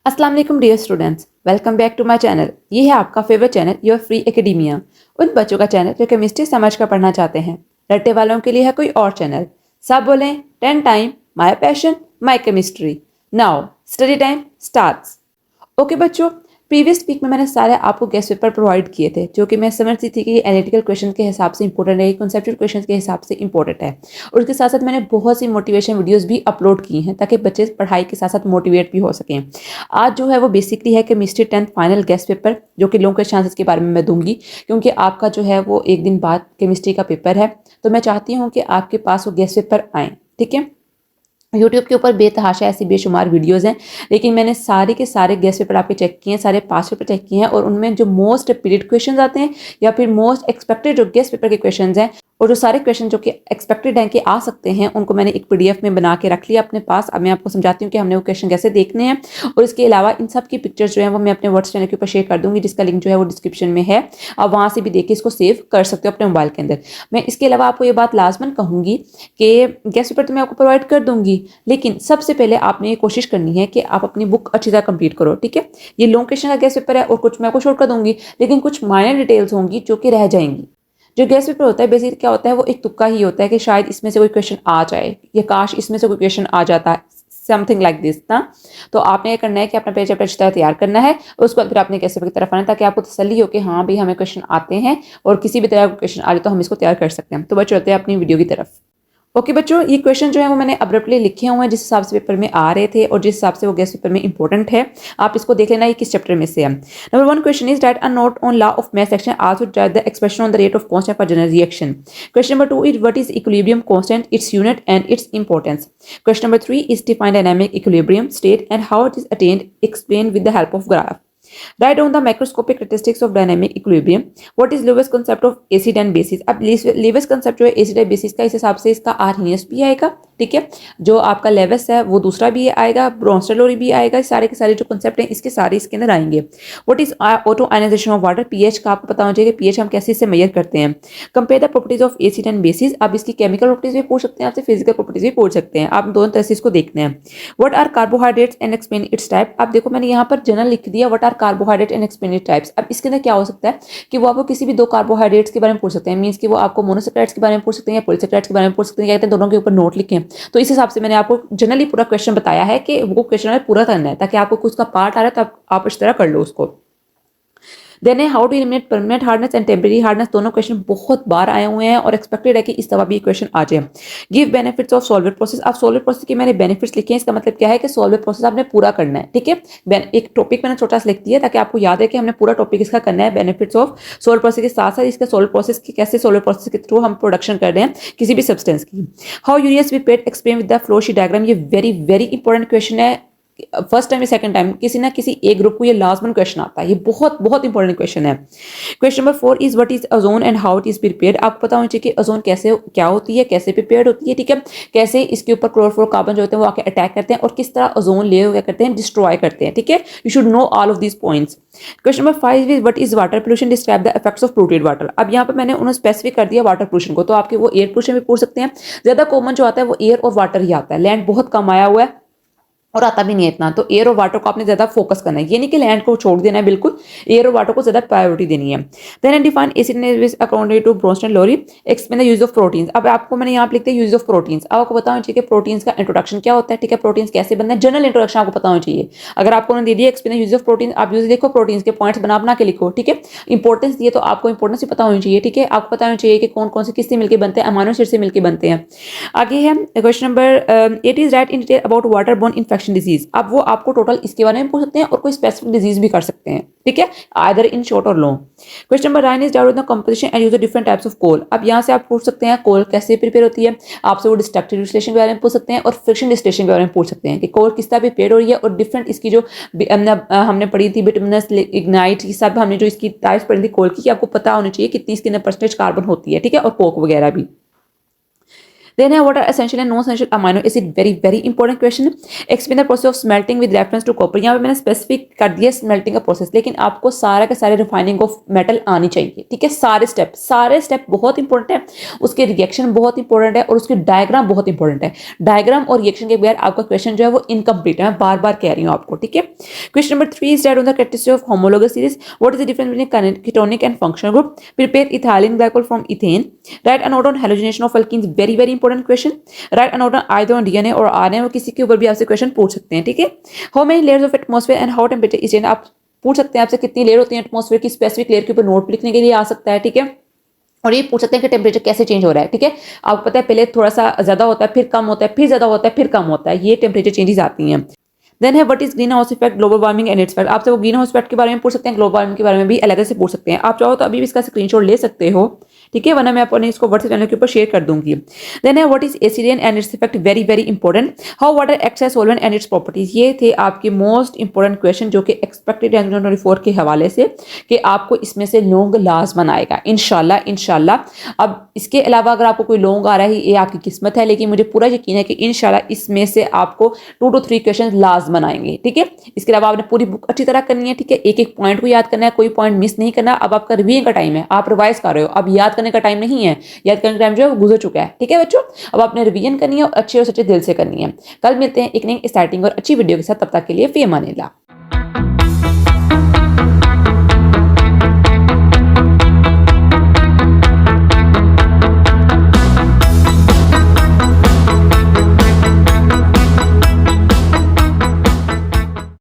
अस्सलाम वालेकुम dear students, welcome back to my channel. ये है आपका favourite channel your free academia. उन बच्चों का चैनल जो केमिस्ट्री समझ कर पढ़ना चाहते हैं। रट्टे वालों के लिए है कोई और चैनल। सब बोलें 10 time my passion my chemistry. Now study time starts. Okay बच्चों, प्रीवियस वीक में मैंने सारे आपको गेस्ट पेपर प्रोवाइड किए थे जो कि मैं समझती थी कि ये एनालिटिकल क्वेश्चन के हिसाब से इंपॉर्टेंट है, कॉन्सेप्चुअल क्वेश्चन के हिसाब से इंपॉर्टेंट है। और उसके साथ साथ मैंने बहुत सी मोटिवेशन वीडियोस भी अपलोड की हैं ताकि बच्चे पढ़ाई के साथ साथ मोटिवेट भी हो सकें। आज जो है वो बेसिकली है chemistry 10th final guest paper, जो कि लॉन्ग क्वेश्चन आंसर्स के बारे में मैं दूंगी क्योंकि आपका जो है वो एक दिन बाद केमिस्ट्री का पेपर है। तो मैं चाहती हूँ कि आपके पास वो गेस्ट पेपर आए, ठीक है। यूट्यूब के ऊपर बेतहाशा ऐसी बेशुमार वीडियोस हैं, लेकिन मैंने सारे के सारे गेस्ट पेपर आपके चेक किए हैं, सारे पास पेपर चेक किए हैं और उनमें जो मोस्ट रिपीटेड क्वेश्चंस आते हैं या फिर मोस्ट एक्सपेक्टेड जो गेस्ट पेपर के क्वेश्चंस हैं और जो सारे क्वेश्चन जो कि एक्सपेक्टेड हैं कि आ सकते हैं, उनको मैंने एक पीडीएफ में बना के रख लिया अपने पास। अब मैं आपको समझाती हूँ कि हमने वो क्वेश्चन कैसे देखने हैं और इसके अलावा इन सब की पिक्चर्स जो है वो मैं अपने व्हाट्सएप चैनल के ऊपर शेयर कर दूंगी, जिसका लिंक जो है वो डिस्क्रिप्शन में है। आप वहाँ से भी देख के इसको सेव कर सकते हो अपने मोबाइल के अंदर। मैं इसके अलावा आपको ये बात लाजमन कहूँगी कि गेस्ट पेपर तो मैं आपको प्रोवाइड कर दूंगी, लेकिन सबसे पहले आपने ये कोशिश करनी है कि आप अपनी बुक अच्छी तरह कंप्लीट करो, ठीक है। ये लॉन्ग क्वेश्चन का गेस्ट पेपर है और कुछ मैं आपको शॉर्ट कर दूंगी, लेकिन कुछ माइनर डिटेल्स होंगी जो कि रह जाएंगी। जो गेस्ट पेपर होता है बेसिकली क्या होता है, वो एक तुक्का ही होता है कि शायद इसमें से कोई क्वेश्चन आ जाए या काश इसमें से कोई क्वेश्चन आ जाता है, समथिंग लाइक दिस ना। तो आपने ये करना है कि अपना पेज अच्छी तरह तैयार करना है और उसके बाद फिर आपने गेस्ट पेपर की तरफ आना है ताकि आपको तसल्ली हो कि हाँ भाई हमें क्वेश्चन आते हैं और किसी भी तरह का क्वेश्चन आ जाए तो हम इसको तैयार कर सकते हैं। तो बच्चों चलते हैं अपनी वीडियो की तरफ। ओके बच्चों, ये क्वेश्चन जो है वो मैंने अब्रप्टली लिखे हुए हैं जिस हिसाब से पेपर में आ रहे थे और जिस हिसाब से वो गेस्ट पेपर में इंपॉर्टेंट है। आप इसको देख लेना ये किस चैप्टर में से है। Number 1 question is that a note on law of mass action also drive the expression on the rate of constant for general reaction. Question number 2 is what is equilibrium constant, its unit and its importance. Question number 3 is define dynamic equilibrium state and how it is attend, explain with the help of graph. Write down the macroscopic characteristics of dynamic equilibrium. What is Lewis concept of acid and basis? अब Lewis concept जो है acid और basis का, इस हिसाब से इसका Arrhenius भी आएगा, ठीक है। जो आपका लेविस है वो दूसरा भी आएगा, ब्रोंस्टेलोरी भी आएगा। सारे के सारे जो कंसेप्ट हैं इसके सारे इसके अंदर आएंगे। What is auto ionization of water, pH का आपको पता होना चाहिए कि पीएच हम कैसे इसे मेजर करते हैं। Compare the properties of acid and bases, आप इसकी केमिकल प्रॉपर्टीज भी पूछ सकते हैं, आपसे फिजिकल प्रॉपर्टीज भी पूछ सकते हैं, आप दोनों तरह से इसको देखने हैं। What are carbohydrates and explain its type. आप देखो मैंने यहाँ पर जनरल लिख दिया what are carbohydrate and explain its types. अब इसके अंदर क्या हो सकता है कि वो आपको किसी भी दो कार्बोहाइड्रेट्स के बारे में पूछ सकते हैं, मीन्स कि वो आपको मोनोसैकराइड्स के बारे में पूछ सकते हैं या पॉलीसैकराइड्स के बारे में पूछ सकते हैं, कहते हैं दोनों के ऊपर नोट लिखें। तो इस हिसाब से मैंने आपको जनरली पूरा क्वेश्चन बताया है कि वो क्वेश्चन हमें पूरा करना है ताकि आपको कुछ का पार्ट आ रहा है तो आप इस तरह कर लो उसको। देन है how to eliminate permanent hardness and temporary hardness. दोनों क्वेश्चन बहुत बार आए हुए हैं और एक्सपेक्टेड है कि इस दफा भी ये क्वेश्चन आ जाए। Give benefits of solvent process. अब सॉल्वेंट प्रोसेस के मैंने बेनिफिट्स लिखे हैं, इसका मतलब क्या है कि सॉल्वेंट प्रोसेस आपने पूरा करना है, ठीक है। एक टॉपिक मैंने छोटा सा लिख दिया ताकि आपको याद है कि हमने पूरा टॉपिक इसका करना है। बेनिफिट्स ऑफ सॉल्वेंट प्रोसेस के साथ साथ इसका सॉल्वेंट प्रोसेस की कैसे सॉल्वेंट प्रोसेस के थ्रू हम प्रोडक्शन कर रहे हैं किसी भी सब्सटेंस की। How urea is we paid explain with the flow sheet diagram. ये वेरी वेरी इंपॉर्टेंट क्वेश्चन है। फर्स्ट टाइम या सेकंड टाइम किसी ना किसी एक ग्रुप को ये लाजमन क्वेश्चन आता है, ये बहुत बहुत इंपॉर्टेंट क्वेश्चन है। Question number 4 is what is ozone and how it is prepared. आपको पता होना चाहिए कि ओजोन कैसे क्या होती है, कैसे प्रिपेयर्ड होती है, ठीक है। कैसे इसके ऊपर क्लोरोफ्लोरोकार्बन जो होते हैं वो आके अटैक करते हैं और किस तरह ओजोन लेयर क्या करते हैं, डिस्ट्रॉय करते हैं, ठीक है। You should know all of these points. Question number 5 is what is water pollution, describe the effects of polluted water. अब यहाँ पर मैंने उन्हें स्पेसिफिक कर दिया वाटर पोल्यूशन को, तो आपके वो एयर पोल्यूशन भी पूछ सकते हैं। ज्यादा कॉमन जो आता है वो एयर और वाटर ही आता है, लैंड बहुत कम आया हुआ है और आता भी नहीं है इतना। तो एयर और वाटर को आपने ज्यादा फोकस करना है, ये नहीं कि लैंड को छोड़ देना है, बिल्कुल एयर और वाटर को ज्यादा प्रायोरिटी देनी है। Then define acid base according to Bronsted Lowry, explain the use of proteins. अब आपको मैंने यहाँ पे लिखते हैं यूज ऑफ प्रोटीन्स। अब आपको पता होना चाहिए कि प्रोटीन्स का इंट्रोडक्शन क्या होता है, ठीक है। प्रोटीन्स कैसे बनते हैं, जनरल इंट्रोडक्शन आपको पता होना चाहिए। अगर आपको उन्होंने दे दिया एक्सप्लेन यूज ऑफ प्रोटीन, आप यूज देखो प्रोटीन्स के पॉइंट्स बना के लिखो, ठीक है। इंपॉर्टेंस दिए तो आपको इंपॉर्टेंस भी पता होनी चाहिए, ठीक है। आपको पता होना चाहिए कि कौन कौन से किससे मिलकर बनते हैं, अमाइनो एसिड से मिलकर बनते हैं। आगे है question number 8 is right in detail about water borne infection disease. अब वो आपको टोटल इसके बारे में पूछ सकते हैं और कोई स्पेसिफिक डिजीज भी कर सकते हैं, ठीक है, आइदर इन शॉर्ट और long. Question number 9 is doubt the composition and use of different types of coal. अब यहाँ से आप पूछ सकते हैं कोल कैसे प्रिपेयर होती है, आपसे वो डिस्ट्रक्टिव डिस्टिलेशन के बारे में पूछ सकते हैं और फ्रिक्शन डिस्टिलेशन के बारे में पूछ सकते हैं कि कोल किस तरह प्रिपेयर हो रही है और डिफरेंट इसकी जो हमने पढ़ी थी बिटुमिनस, इग्नाइट, ये सब हमने जो इसकी टाइप्स पढ़ी थी कोल की, आपको पता होना चाहिए कितनी इसके अंदर परसेंटेज कार्बन होती है, ठीक है, और कोक वगैरह भी। Then है what are essential and non-essential amino acid, very important question. Explain the process of smelting with reference to copper. यहाँ पे मैंने स्पेसिफिक कर दिया स्मेल्टिंग का प्रोसेस, लेकिन आपको सारा के सारे रिफाइनिंग ऑफ मेटल आनी चाहिए, ठीक है। सारे स्टेप बहुत इंपॉर्टेंट है, उसके रिएक्शन बहुत इंपॉर्टेंट है और उसकी डायग्राम बहुत इंपॉर्टेंट है। डायग्राम और रिएक्शन के बगैर आपका क्वेश्चन जो है वो इनकम्प्लीट है, मैं बार बार कह रही हूँ आपको, ठीक है। Question number 3 is that on the characteristic of homologous series, what is the difference between ketonic and functional group, prepare ethylene glycol from ethane, right a note on halogenation of alkenes, very important question, right a note on either on DNA और RNA, और किसी के ऊपर भी आपसे question पूछ सकते हैं, ठीक है। How many layers of atmosphere and how temperature is, आप पूछ सकते हैं आपसे कितनी लेयर होती है एटमॉस्फेयर की, स्पेसिफिक लेयर के ऊपर नोट लिखने के लिए आ सकता है, ठीक है। और ये पूछ सकते हैं कि टेम्परेचर कैसे चेंज हो रहा है, ठीक है। आपको पता है पहले थोड़ा सा ज्यादा होता है, फिर कम होता है, फिर ज्यादा होता है, फिर कम होता है, ये टेम्परेचर चेंजेस आती हैं। देन है what is green house effect, global warming and its effect, आपसे वो ग्रीन हाउस इफेक्ट के बारे में पूछ सकते हैं, ग्लोबल वार्मिंग के बारे में भी अलग से पूछ सकते हैं। आप चाहो तो अभी भी इसका स्क्रीनशॉट ले सकते हो, ठीक है, वरना मैं अपने इसको व्हाट्सएप चैनल के ऊपर शेयर कर दूंगी। देन है what is acid rain and its effect, very important. How water acts as solvent and its properties, ये थे आपके मोस्ट इंपॉर्टेंट क्वेश्चन जो कि एक्सपेक्टेड 2024 के हवाले से कि आपको इसमें से लॉन्ग लाजमन आएगा इंशाल्लाह। अब इसके अलावा अगर आपको कोई लॉन्ग आ रहा है ये आपकी किस्मत है, लेकिन मुझे पूरा यकीन है कि इंशाल्लाह इसमें से आपको 2 to 3 क्वेश्चन लाजमन आएंगे, ठीक है। इसके अलावा आपने पूरी बुक अच्छी तरह करनी है, ठीक है, एक पॉइंट को याद करना है, कोई पॉइंट मिस नहीं करना। अब आपका रिवीजन का टाइम है, आप रिवाइज कर रहे हो, अब याद करने का टाइम नहीं है, याद करने का टाइम जो है वो गुजर चुका है, ठीक है बच्चों। अब आपने रिवीजन करनी है और अच्छे और सच्चे दिल से करनी है। कल मिलते हैं एक नई एक्साइटिंग और अच्छी वीडियो के साथ, तब तक के लिए फी अमानिल्लाह।